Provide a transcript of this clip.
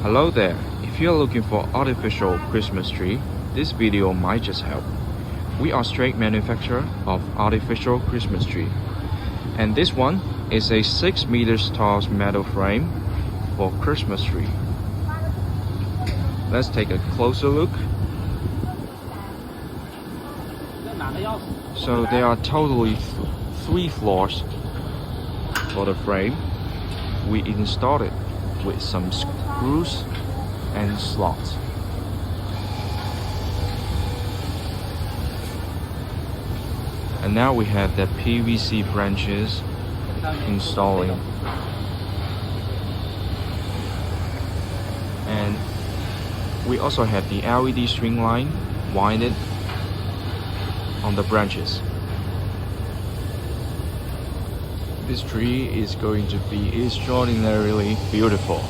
Hello there, if you're looking for artificial Christmas tree, this video might just help. We are straight manufacturer of artificial Christmas tree. And this one is a 6 meters tall metal frame for Christmas tree. Let's take a closer look. So there are totally 3 floors for the frame. We installed it with some screws and slots. And now we have the PVC branches installing. And we also have the LED string line winded on the branches. This tree is going to be extraordinarily beautiful.